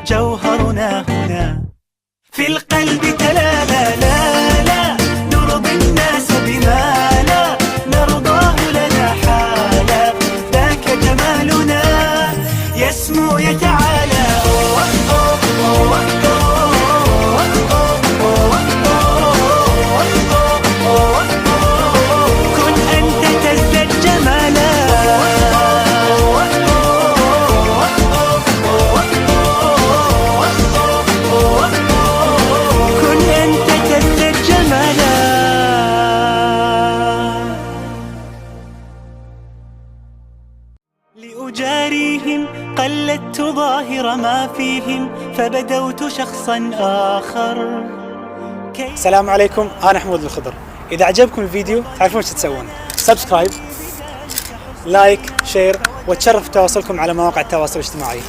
جوهرنا هنا في القلب تلالا لا لا نرضي الناس بما لا نرضاه لنا حالا ذاك جمالنا يسمو يتعالى كن أنت تزداد جمالا كن أنت تزداد جمالا لأجاريهم قلدت ظاهر ما فيهم فبدوت شخصا آخر. السلام عليكم، أنا حمود الخضر. إذا عجبكم الفيديو تعرفون ايش تسوون، سبسكرايب، لايك، شير، وتشرف تواصلكم على مواقع التواصل الاجتماعي.